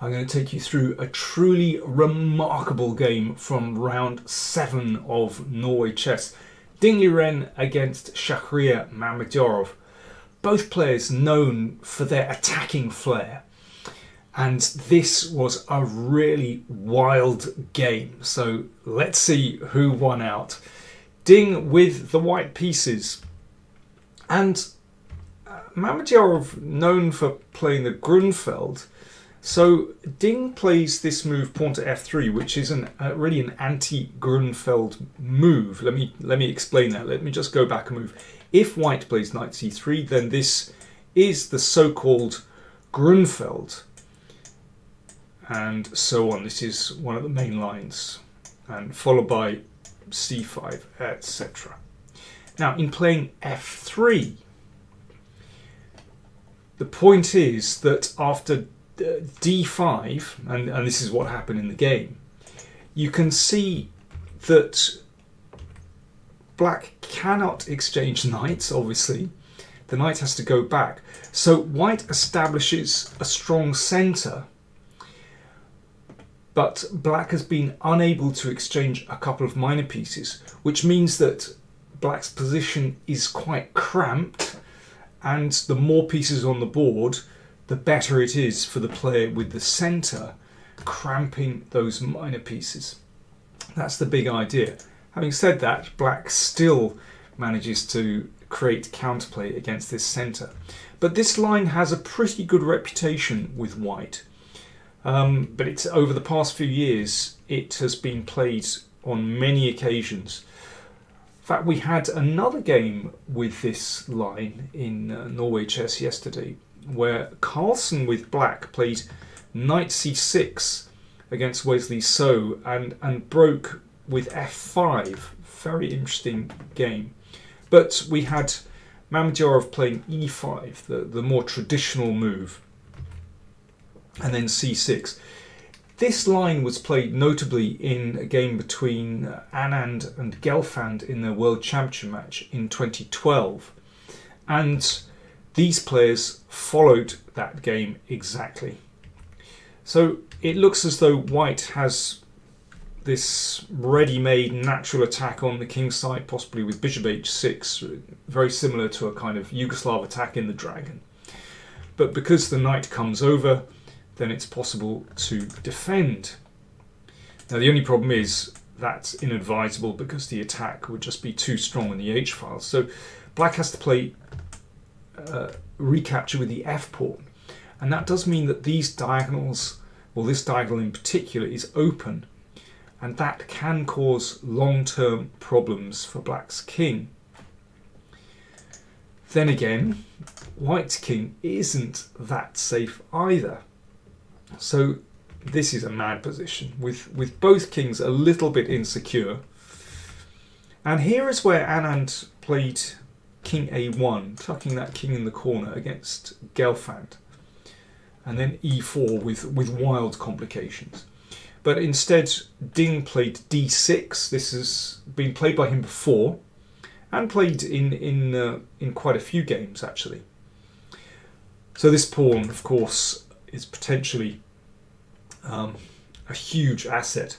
I'm going to take you through a truly remarkable game from round 7 of Norway Chess. Liren against Mamedyarov. Both players known for their attacking flair. And this was a really wild game. So let's see who won out. Ding with the white pieces. And Mamedyarov known for playing the Grunfeld. So Ding plays this move pawn to f3, which is really an anti-Grunfeld move. Let me explain that. Let me just go back a move. If white plays knight c3, then this is the so-called Grunfeld, and so on. This is one of the main lines, and followed by c5, etc. Now, in playing f3, the point is that after d5, and this is what happened in the game, you can see that black cannot exchange knights, obviously. The knight has to go back. So white establishes a strong centre, but black has been unable to exchange a couple of minor pieces, which means that black's position is quite cramped, and the more pieces on the board, the better it is for the player with the centre cramping those minor pieces. That's the big idea. Having said that, black still manages to create counterplay against this centre. But this line has a pretty good reputation with white. But it's over the past few years, it has been played on many occasions. In fact, we had another game with this line in Norway Chess yesterday, where Carlsen with black played knight c6 against Wesley So and broke with f5. Very interesting game. But we had Mamedyarov playing e5, the more traditional move, and then c6. This line was played notably in a game between Anand and Gelfand in their World Championship match in 2012. And these players followed that game exactly. So it looks as though white has this ready-made natural attack on the king side, possibly with bishop h6, very similar to a kind of Yugoslav attack in the dragon. But because the knight comes over, then it's possible to defend. Now the only problem is that's inadvisable because the attack would just be too strong in the h-file. So black has to play recapture with the f-pawn, and that does mean that these diagonals, or this diagonal in particular, is open, and that can cause long-term problems for black's king. Then again, white's king isn't that safe either. So this is a mad position with both kings a little bit insecure. And here is where Anand played king a1, tucking that king in the corner against Gelfand, and then e4 with wild complications. But instead, Ding played d6. This has been played by him before, and played in quite a few games actually. So this pawn, of course, is potentially a huge asset.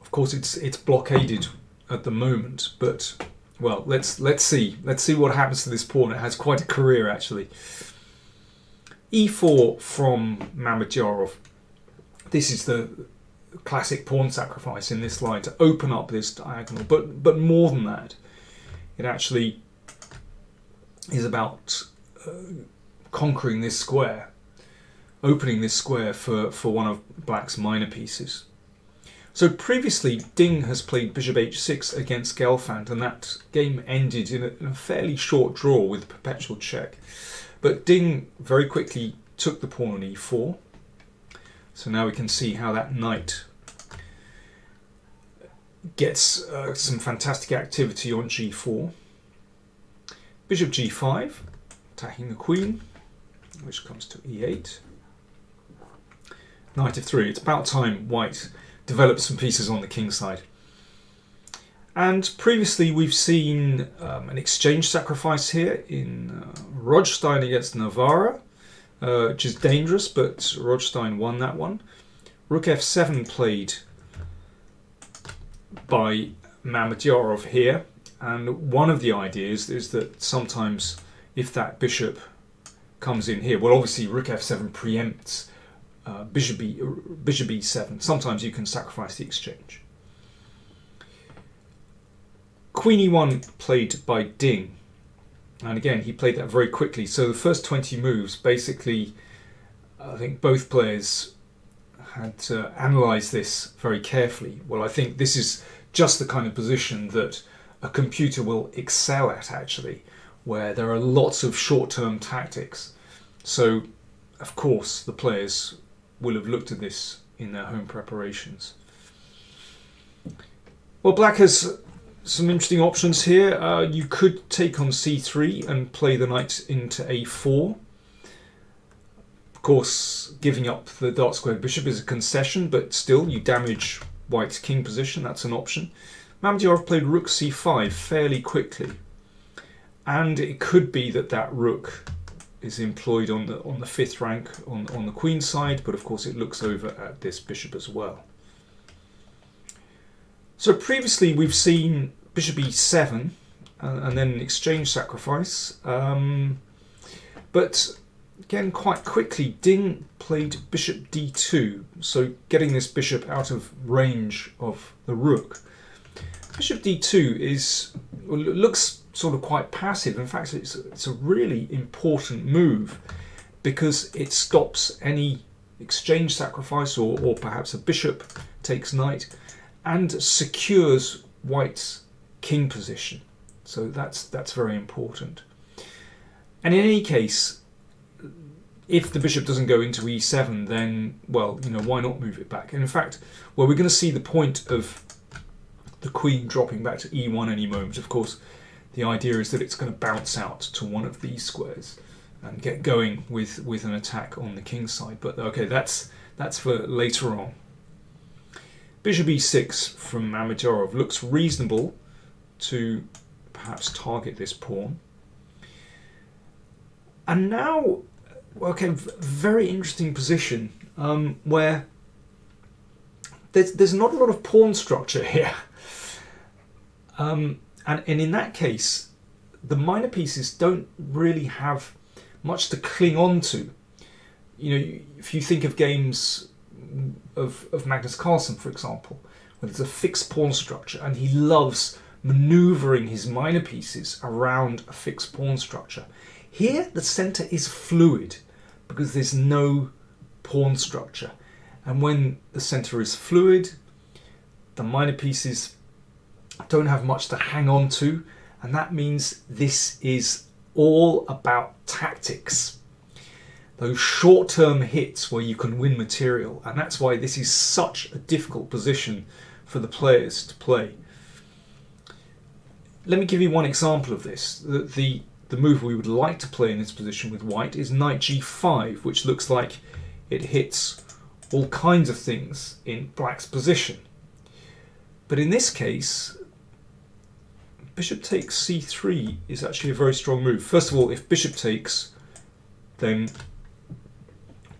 Of course, it's blockaded at the moment, but well, let's see what happens to this pawn. It has quite a career actually. e4 from Mamedyarov. This is the classic pawn sacrifice in this line to open up this diagonal, but more than that, it actually is about conquering this square, opening this square for one of black's minor pieces. So previously, Ding has played bishop h6 against Gelfand, and that game ended in a fairly short draw with a perpetual check. But Ding very quickly took the pawn on e4. So now we can see how that knight gets some fantastic activity on g4. Bishop g5, attacking the queen, which comes to e8. Knight f3. It's about time white developed some pieces on the king side. And previously we've seen an exchange sacrifice here in Rojstein against Navarra. which is dangerous, but Rothstein won that one. Rook f7 played by Mamedyarov here, and one of the ideas is that sometimes if that bishop comes in here, well, obviously Rook f7 preempts bishop e7. Sometimes you can sacrifice the exchange. Queen e1 played by Ding, and again he played that very quickly. So the first 20 moves, basically, I think both players had analysed this very carefully. Well, I think this is just the kind of position that a computer will excel at, actually, where there are lots of short-term tactics. So, of course, the players will have looked at this in their home preparations. Well, Black has some interesting options here. You could take on c3 and play the knight into a4. Of course, giving up the dark squared bishop is a concession, but still you damage White's king position. That's an option. Mamedyarov played rook c5 fairly quickly, and it could be that that rook is employed on the fifth rank on the queen side, but of course it looks over at this bishop as well. So previously we've seen bishop e7 and then an exchange sacrifice, but again quite quickly Ding played bishop d2, so getting this bishop out of range of the rook. Bishop d2 looks sort of quite passive. In fact, it's a really important move because it stops any exchange sacrifice or perhaps a bishop takes knight and secures White's king position. So that's very important. And in any case, if the bishop doesn't go into e7, then, well, why not move it back? And in fact, well, we're going to see the point of the queen dropping back to e1 any moment. Of course, the idea is that it's going to bounce out to one of these squares and get going with an attack on the king side. But okay, that's for later on. Bishop e6 from Mamedyarov looks reasonable to perhaps target this pawn. And now, okay, very interesting position where there's not a lot of pawn structure here. And in that case, the minor pieces don't really have much to cling on to. If you think of games of Magnus Carlsen, for example, where there's a fixed pawn structure and he loves manoeuvring his minor pieces around a fixed pawn structure. Here, the center is fluid because there's no pawn structure. And when the center is fluid, the minor pieces don't have much to hang on to, and that means this is all about tactics. Those short-term hits where you can win material, and that's why this is such a difficult position for the players to play. Let me give you one example of this. The move we would like to play in this position with White is knight g5, which looks like it hits all kinds of things in Black's position. But in this case, bishop takes c3 is actually a very strong move. First of all, if bishop takes, then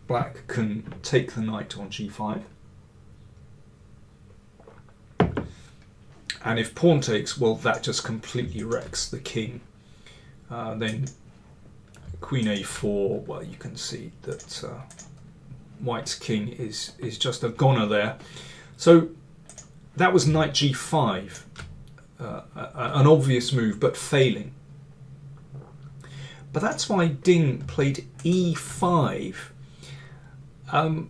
Black can take the knight on g5. And if pawn takes, well, that just completely wrecks the king. Then queen a4, well, you can see that White's king is just a goner there. So that was knight g5. An obvious move, but failing. But that's why Ding played e5,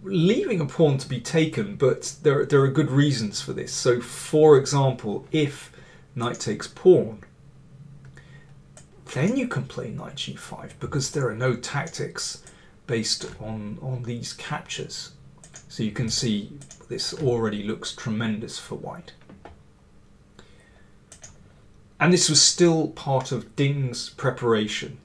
leaving a pawn to be taken, but there are good reasons for this. So, for example, if knight takes pawn, then you can play knight g5 because there are no tactics based on these captures. So you can see this already looks tremendous for White. And this was still part of Ding's preparation.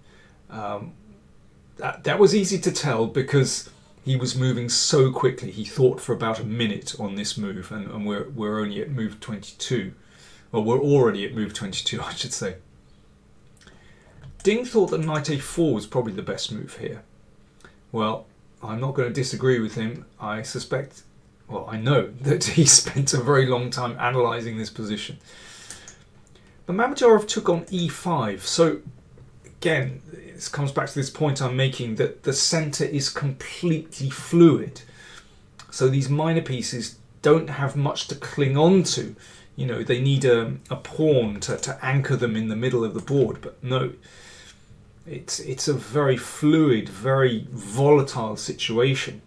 That was easy to tell because he was moving so quickly. He thought for about a minute on this move, and we're only at move 22. Well, we're already at move 22, I should say. Ding thought that knight a4 was probably the best move here. Well, I'm not going to disagree with him. I suspect, well, I know that he spent a very long time analysing this position. But Mamedyarov took on e5. So, again, this comes back to this point I'm making, that the centre is completely fluid. So these minor pieces don't have much to cling on to. You know, they need a pawn to anchor them in the middle of the board. But no, it's a very fluid, very volatile situation.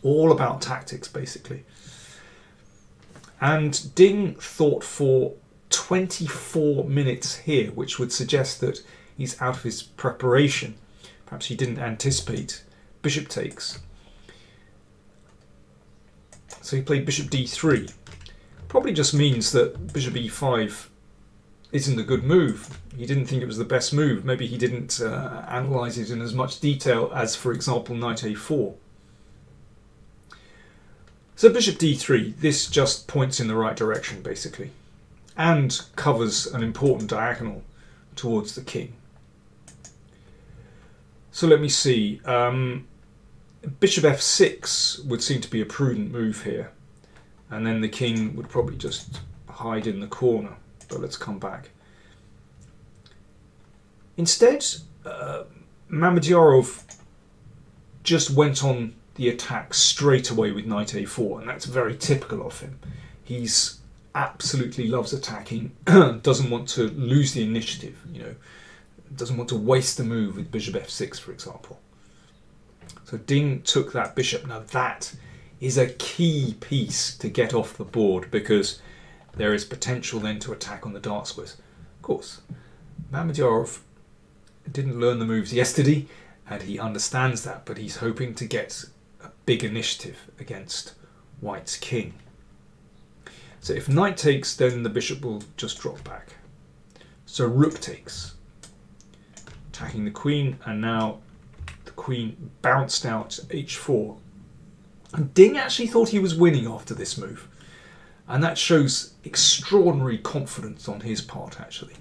All about tactics, basically. And Ding thought for 24 minutes here, which would suggest that he's out of his preparation. Perhaps he didn't anticipate bishop takes. So he played bishop d3. Probably just means that bishop e5 isn't a good move. He didn't think it was the best move. Maybe he didn't analyse it in as much detail as, for example, knight a4. So bishop d3, this just points in the right direction, basically, and covers an important diagonal towards the king. So let me see. Bishop f6 would seem to be a prudent move here, and then the king would probably just hide in the corner. But let's come back. Instead, Mamedyarov just went on the attack straight away with knight a4, and that's very typical of him. He's absolutely loves attacking, doesn't want to lose the initiative, you know, doesn't want to waste the move with bishop f6, for example. So Ding took that bishop. Now that is a key piece to get off the board, because there is potential then to attack on the dark squares. Of course, Mamedyarov didn't learn the moves yesterday, and he understands that, but he's hoping to get a big initiative against White's king. So if knight takes, then the bishop will just drop back. So rook takes, attacking the queen, and now the queen bounced out h4. And Ding actually thought he was winning after this move, and that shows extraordinary confidence on his part, actually.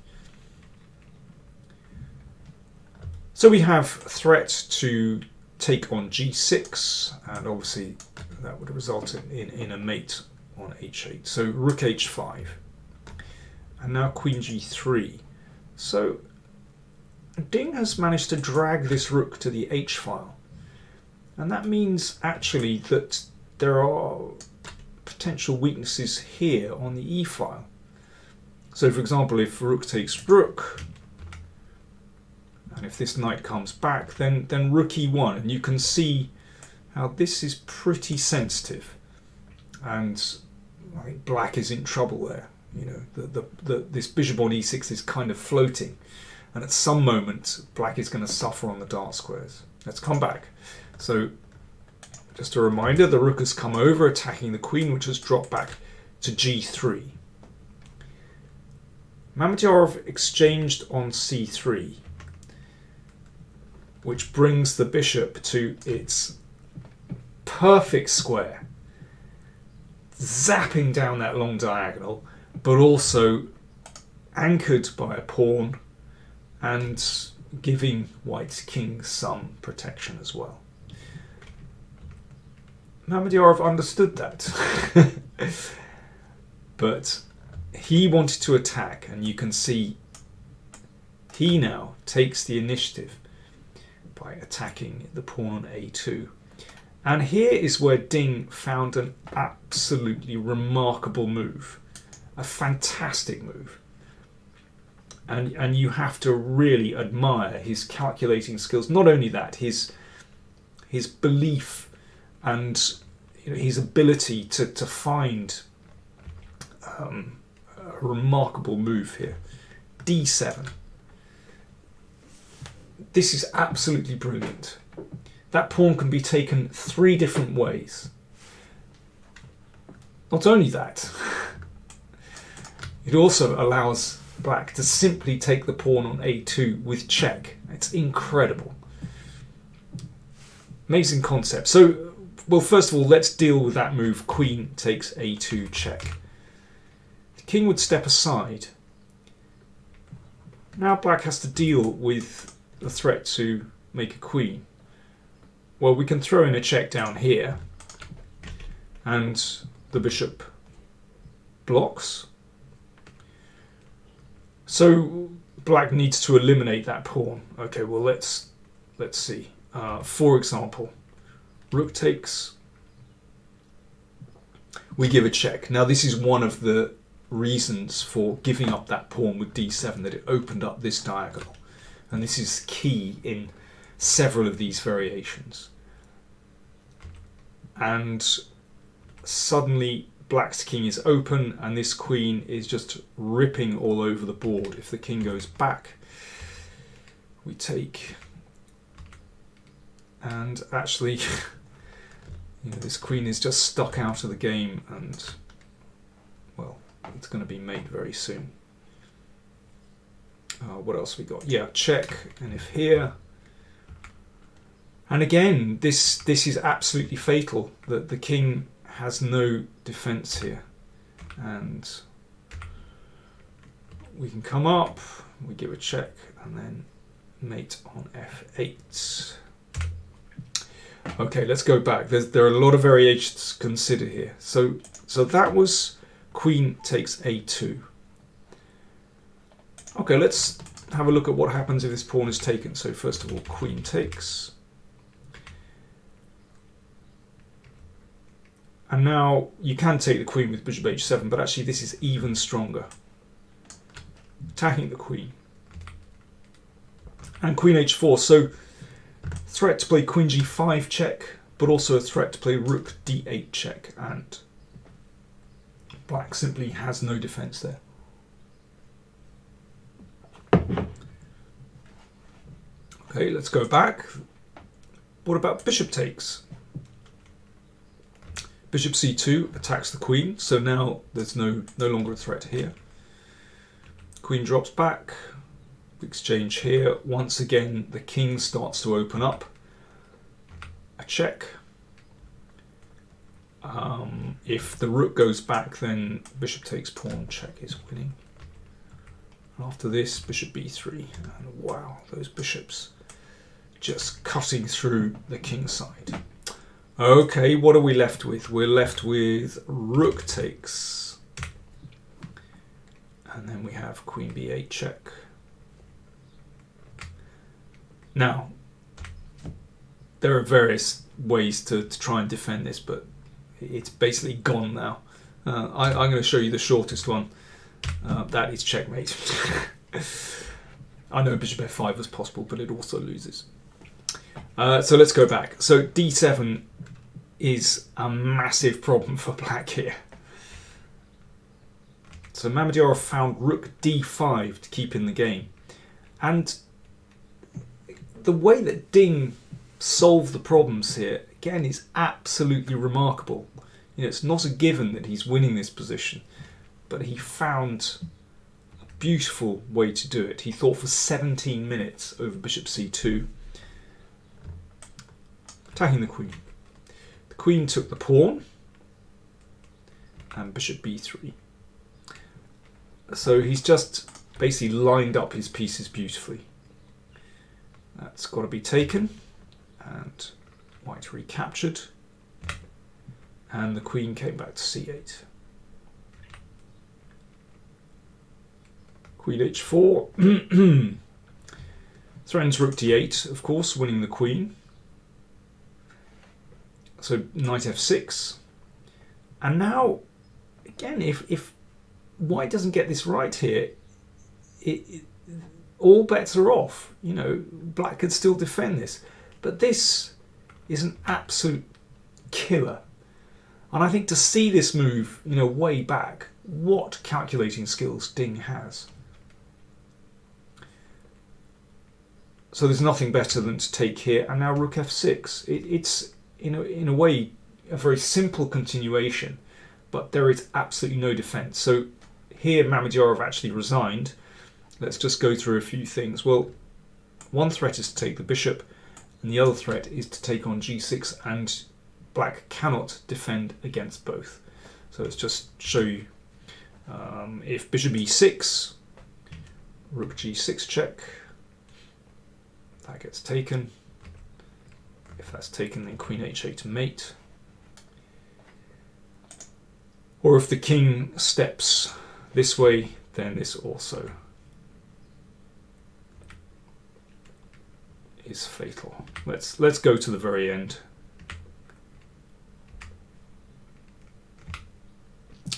So we have a threat to take on g6, and obviously that would result in a mate on h8. So rook h5, and now queen g3. So Ding has managed to drag this rook to the h file, and that means actually that there are potential weaknesses here on the e file. So for example, if rook takes rook, and if this knight comes back, then rook e1, and you can see how this is pretty sensitive, and I think black is in trouble there. You know, this bishop on e6 is kind of floating, and at some moment black is going to suffer on the dark squares. Let's come back. So just a reminder, the rook has come over, attacking the queen, which has dropped back to g3. Mamedyarov exchanged on c3, which brings the bishop to its perfect square, zapping down that long diagonal, but also anchored by a pawn and giving White's king some protection as well. Mamedyarov understood that, but he wanted to attack, and you can see he now takes the initiative by attacking the pawn on a2. And here is where Ding found an absolutely remarkable move, a fantastic move. And you have to really admire his calculating skills. Not only that, his belief and, you know, his ability to find a remarkable move here. d7. This is absolutely brilliant. That pawn can be taken 3 different ways. Not only that, it also allows black to simply take the pawn on a2 with check. It's incredible. Amazing concept. So, well, first of all, let's deal with that move. Queen takes a2 check. The king would step aside. Now black has to deal with the threat to make a queen. Well, we can throw in a check down here, and the bishop blocks. So black needs to eliminate that pawn. Okay, well let's see. For example, rook takes. We give a check. Now this is one of the reasons for giving up that pawn with d7, that it opened up this diagonal, and this is key in several of these variations. And suddenly black's king is open, and this queen is just ripping all over the board. If the king goes back, we take, and actually this queen is just stuck out of the game, and well, it's going to be mate very soon. What else we got? Yeah, check, and if here, and again this is absolutely fatal, that the king has no defense here, and we can come up, we give a check, and then mate on f8. Okay, let's go back. There are a lot of variations to consider here. So that was queen takes a2. Okay, let's have a look at what happens if this pawn is taken. So first of all, queen takes. And now you can take the queen with bishop h7, but actually this is even stronger. Attacking the queen. And queen h4. So threat to play queen g5 check, but also a threat to play rook d8 check, and black simply has no defense there. Okay, let's go back. What about bishop takes? Bishop c2 attacks the queen, so now there's no longer a threat here. Queen drops back. Exchange here. Once again, the king starts to open up. A check. If the rook goes back, then bishop takes pawn check is winning. After this, bishop b3. And wow, those bishops just cutting through the king side. Okay, what are we left with? We're left with rook takes. And then we have queen b8 check. Now, there are various ways to try and defend this, but it's basically gone now. I'm going to show you the shortest one. That is checkmate. I know bishop f5 was possible, but it also loses. So let's go back. So d7 is a massive problem for black here. So Mamedyarov found rook d5 to keep in the game. And the way that Ding solved the problems here, again, is absolutely remarkable. It's not a given that he's winning this position, but he found a beautiful way to do it. He thought for 17 minutes over bishop c2, attacking the queen. The queen took the pawn, and bishop b3. So he's just basically lined up his pieces beautifully. That's got to be taken, and white recaptured, and the queen came back to c8. Queen h4 threatens rook d8, of course, winning the queen. So knight f6, and now again, if white doesn't get this right here, all bets are off. Black could still defend this, but this is an absolute killer. And I think to see this move, way back, what calculating skills Ding has. So there's nothing better than to take here, and now rook f6. It's in a way a very simple continuation, but there is absolutely no defense. So here Mamedyarov actually resigned. Let's just go through a few things. Well, one threat is to take the bishop, and the other threat is to take on g6, and black cannot defend against both. So let's just show you. If bishop e6, rook g6 check, that gets taken. If that's taken, then queen h8 mate. Or if the king steps this way, then this also is fatal. Let's go to the very end,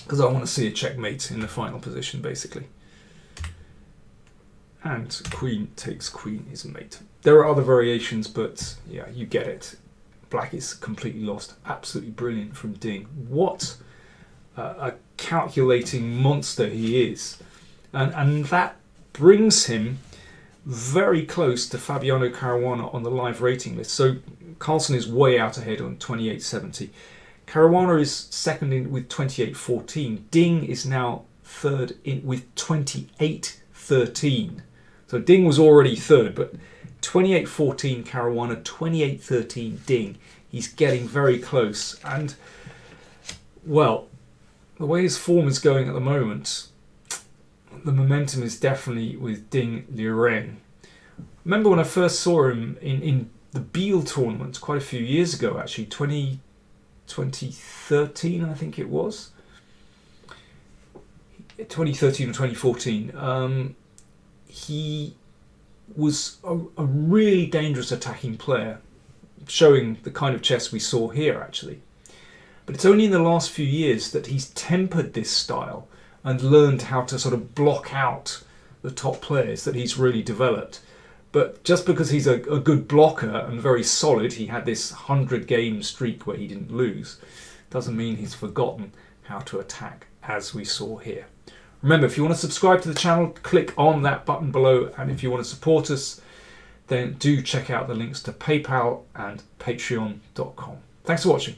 because I want to see a checkmate in the final position, basically. And queen takes queen is mate. There are other variations, but yeah, you get it. Black is completely lost. Absolutely brilliant from Ding. What a calculating monster he is. And that brings him very close to Fabiano Caruana on the live rating list. So Carlsen is way out ahead on 28.70. Caruana is second in with 28.14. Ding is now third in with 28.13. So Ding was already third, but 28.14 Caruana, 28.13 Ding. He's getting very close. And, well, the way his form is going at the moment, the momentum is definitely with Ding Liren. Remember when I first saw him in the Biel tournament quite a few years ago, actually, 2013, I think it was. 2013 or 2014. He was a really dangerous attacking player, showing the kind of chess we saw here, actually. But it's only in the last few years that he's tempered this style and learned how to sort of block out the top players that he's really developed. But just because he's a good blocker and very solid, he had this 100-game streak where he didn't lose, doesn't mean he's forgotten how to attack, as we saw here. Remember, if you want to subscribe to the channel, click on that button below, and if you want to support us, then do check out the links to PayPal and Patreon.com. Thanks for watching.